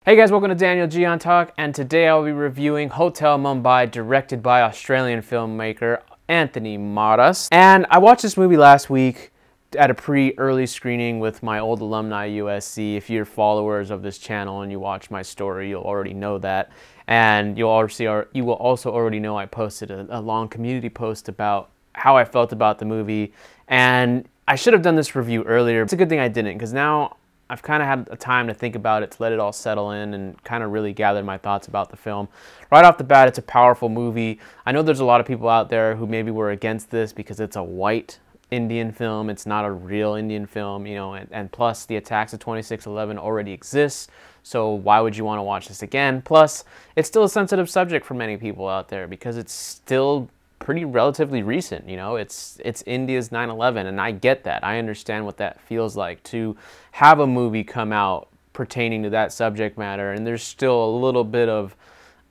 Hey guys, welcome to Daniel Gian Talk, and today I'll be reviewing Hotel Mumbai, directed by Australian filmmaker Anthony Maras. And I watched this movie last week at a pretty early screening with my old alumni USC. If you're followers of this channel and you watch my story, you'll already know that. And you will also already know I posted a long community post about how I felt about the movie. And I should have done this review earlier. It's a good thing I didn't, because now I've kind of had a time to think about it, to let it all settle in and kind of really gather my thoughts about the film. Right off the bat, it's a powerful movie. I know there's a lot of people out there who maybe were against this because it's a white Indian film. It's not a real Indian film, you know, and plus the attacks of 26/11 already exists. So why would you want to watch this again? Plus, it's still a sensitive subject for many people out there because it's still pretty relatively recent, you know. It's India's 9/11, and I get that. I understand what that feels like to have a movie come out pertaining to that subject matter, and there's still a little bit of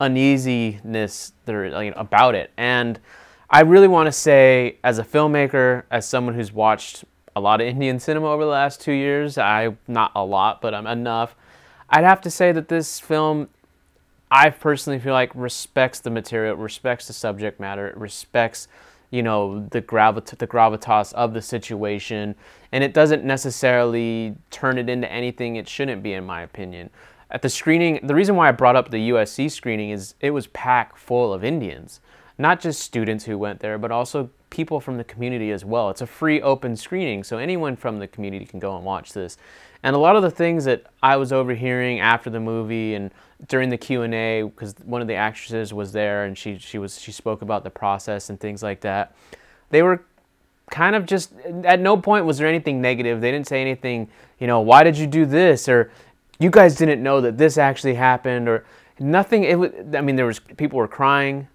uneasiness there, you know, about it. And I really want to say, as a filmmaker, as someone who's watched a lot of Indian cinema over the last 2 years, not a lot, but enough, I'd have to say that this film, I personally feel like, respects the material, respects the subject matter, it respects, you know, the gravitas of the situation, and it doesn't necessarily turn it into anything it shouldn't be, in my opinion. At the screening, the reason why I brought up the USC screening is it was packed full of Indians. Not just students who went there, but also people from the community as well. It's a free open screening, so anyone from the community can go and watch this. And a lot of the things that I was overhearing after the movie and during the Q&A, because one of the actresses was there and she spoke about the process and things like that, they were kind of just, at no point was there anything negative. They didn't say anything, you know, why did you do this, or you guys didn't know that this actually happened, or nothing. I mean, people were crying.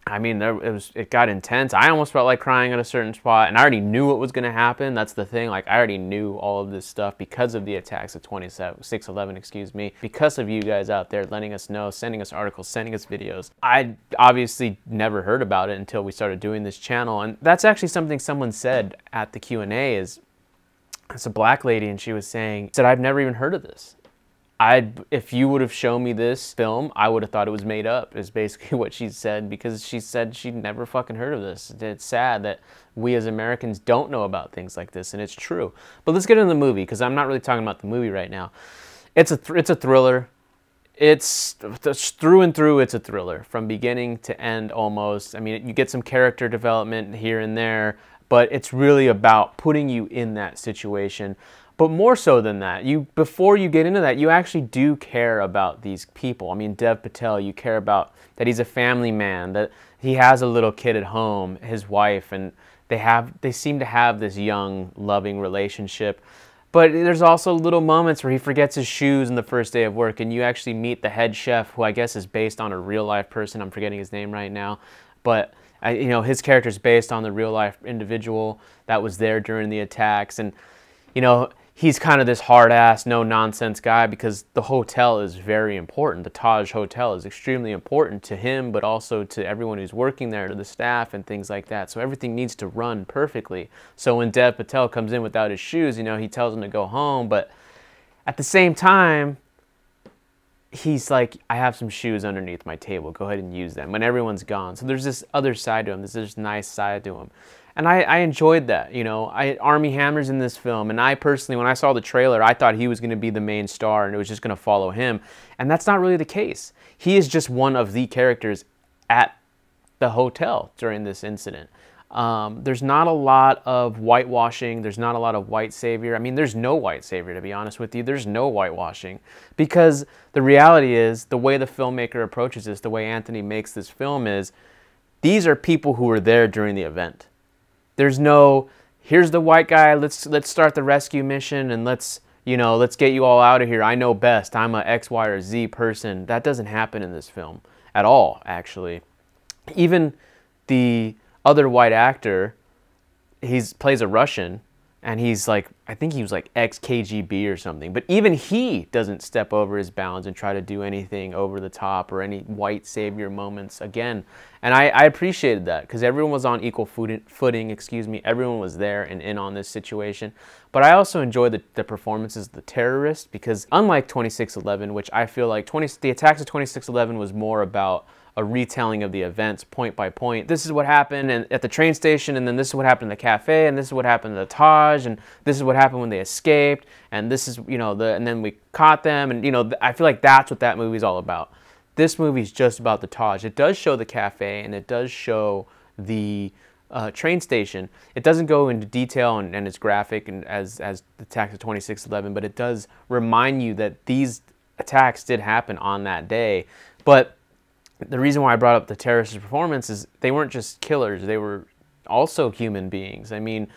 I mean, it got intense. I almost felt like crying at a certain spot, and I already knew what was going to happen. That's the thing. Like, I already knew all of this stuff because of the attacks of 6/11, excuse me, because of you guys out there letting us know, sending us articles, sending us videos. I obviously never heard about it until we started doing this channel, and that's actually something someone said at the Q&A. It's a black lady, and she said, I've never even heard of this. If you would have shown me this film, I would have thought it was made up, is basically what she said, because she said she'd never fucking heard of this. It's sad that we as Americans don't know about things like this, and it's true. But let's get into the movie, because I'm not really talking about the movie right now. It's a thriller. It's through and through, it's a thriller, from beginning to end almost. I mean, you get some character development here and there, but it's really about putting you in that situation. But more so than that, before you get into that, you actually do care about these people. I mean, Dev Patel, you care about that he's a family man, that he has a little kid at home, his wife, and they seem to have this young, loving relationship. But there's also little moments where he forgets his shoes on the first day of work, and you actually meet the head chef, who I guess is based on a real-life person. I'm forgetting his name right now. But you know, his character is based on the real-life individual that was there during the attacks. And you know, he's kind of this hard-ass, no-nonsense guy, because the hotel is very important. The Taj Hotel is extremely important to him, but also to everyone who's working there, to the staff and things like that. So everything needs to run perfectly. So when Dev Patel comes in without his shoes, you know, he tells him to go home, but at the same time, he's like, I have some shoes underneath my table. Go ahead and use them when everyone's gone. So there's this other side to him. There's this nice side to him. And I enjoyed that, you know. Armie Hammer's in this film, and I personally, when I saw the trailer, I thought he was going to be the main star and it was just going to follow him. And that's not really the case. He is just one of the characters at the hotel during this incident. There's not a lot of whitewashing. There's not a lot of white savior. I mean, there's no white savior, to be honest with you. There's no whitewashing. Because the reality is, the way the filmmaker approaches this, the way Anthony makes this film is, these are people who were there during the event. There's no, here's the white guy, let's start the rescue mission and let's get you all out of here. I know best. I'm a X, Y, or Z person. That doesn't happen in this film at all, actually. Even the other white actor, he plays a Russian, and he's like, I think he was like ex-KGB or something, but even he doesn't step over his bounds and try to do anything over the top or any white savior moments again. And I appreciated that, because everyone was on equal footing, excuse me, everyone was there and in on this situation. But I also enjoyed the performances of the terrorists, because unlike 26/11, which I feel like the attacks of 26/11 was more about a retelling of the events point by point. This is what happened at the train station, and then this is what happened in the cafe, and this is what happened at the Taj, and this is what happened when they escaped, and this is, you know, and then we caught them, and, you know, I feel like that's what that movie's all about. This movie's just about the Taj. It does show the cafe, and it does show the train station. It doesn't go into detail and it's graphic and as the attacks of 26/11, but it does remind you that these attacks did happen on that day. But the reason why I brought up the terrorist performance is they weren't just killers, they were also human beings. I mean,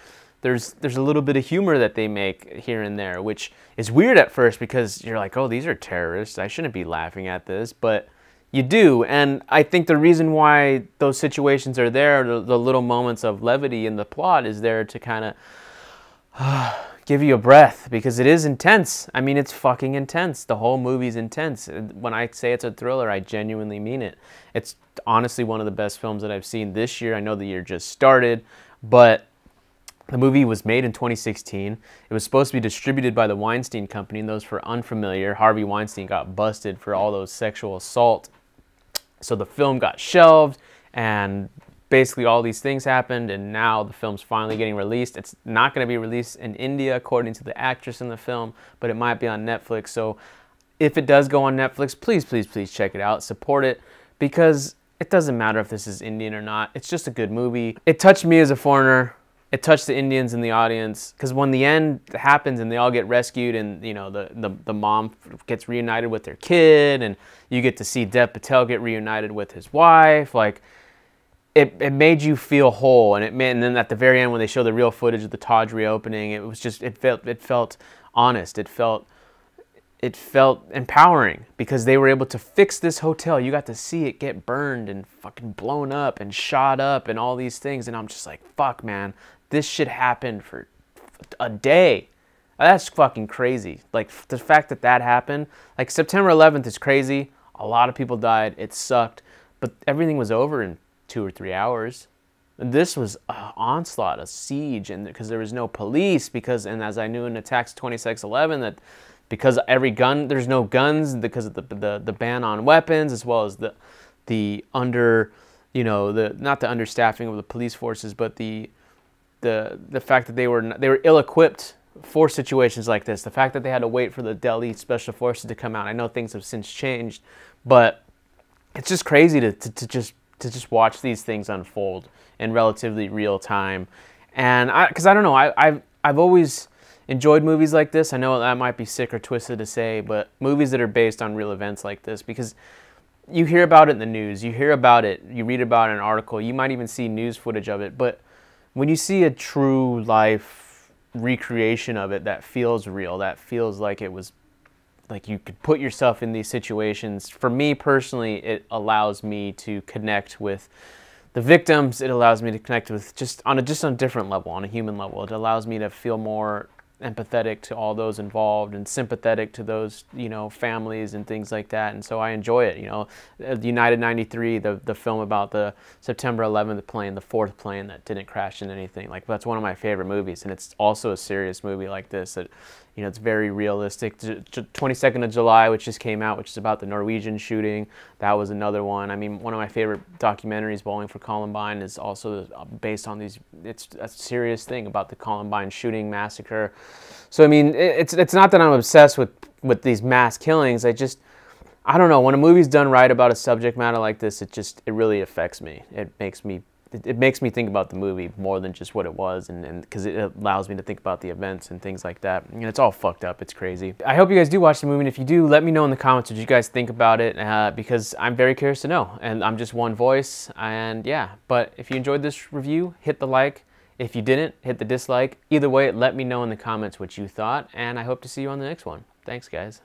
there's a little bit of humor that they make here and there, which is weird at first, because you're like, oh, these are terrorists, I shouldn't be laughing at this, but you do. And I think the reason why those situations are there, the little moments of levity in the plot, is there to kind of give you a breath, because it is intense. I mean, it's fucking intense. The whole movie's intense. When I say it's a thriller, I genuinely mean it. It's honestly one of the best films that I've seen this year. I know the year just started, but the movie was made in 2016. It was supposed to be distributed by the Weinstein Company, and those for unfamiliar, Harvey Weinstein got busted for all those sexual assault. So the film got shelved, and basically all these things happened, and now the film's finally getting released. It's not going to be released in India, according to the actress in the film, but it might be on Netflix. So if it does go on Netflix, please, please, please check it out. Support it, because it doesn't matter if this is Indian or not. It's just a good movie. It touched me as a foreigner. It touched the Indians in the audience, because when the end happens and they all get rescued, and, you know, the mom gets reunited with their kid, and you get to see Dev Patel get reunited with his wife, like, it made you feel whole. And then at the very end, when they show the real footage of the Taj reopening, it was just, it felt honest. It felt empowering, because they were able to fix this hotel. You got to see it get burned and fucking blown up and shot up and all these things, and I'm just like, fuck, man, this shit happened for a day. That's fucking crazy. Like, the fact that that happened, like, September 11th is crazy. A lot of people died. It sucked, but everything was over in 2 or 3 hours. And this was an onslaught, a siege, and because there was no police, and as I knew in attacks 26/11, that because every gun, there's no guns because of the ban on weapons, as well as the under, you know, not the understaffing of the police forces, but the fact that they were ill-equipped for situations like this. The fact that they had to wait for the Delhi Special Forces to come out. I know things have since changed, but it's just crazy to just watch these things unfold in relatively real time. And because I don't know, I've always enjoyed movies like this. I know that might be sick or twisted to say, but movies that are based on real events like this, because you hear about it in the news, you hear about it, you read about it in an article, you might even see news footage of it, but when you see a true life recreation of it that feels real, that feels like it was, like you could put yourself in these situations. For me personally, it allows me to connect with the victims. It allows me to connect with just on a different level, on a human level. It allows me to feel more empathetic to all those involved and sympathetic to those, you know, families and things like that. And so I enjoy it. You know, United 93, the film about the September 11th plane, the fourth plane that didn't crash into anything. Like, that's one of my favorite movies, and it's also a serious movie like this that, you know, it's very realistic. 22nd of July, which just came out, which is about the Norwegian shooting. That was another one. I mean, one of my favorite documentaries, Bowling for Columbine, is also based on these. It's a serious thing about the Columbine shooting massacre. So, I mean, it's not that I'm obsessed with these mass killings. I don't know. When a movie's done right about a subject matter like this, it really affects me. It makes me think about the movie more than just what it was, and because it allows me to think about the events and things like that. And it's all fucked up. It's crazy. I hope you guys do watch the movie, and if you do, let me know in the comments what you guys think about it, because I'm very curious to know, and I'm just one voice, and yeah. But if you enjoyed this review, hit the like. If you didn't, hit the dislike. Either way, let me know in the comments what you thought, and I hope to see you on the next one. Thanks, guys.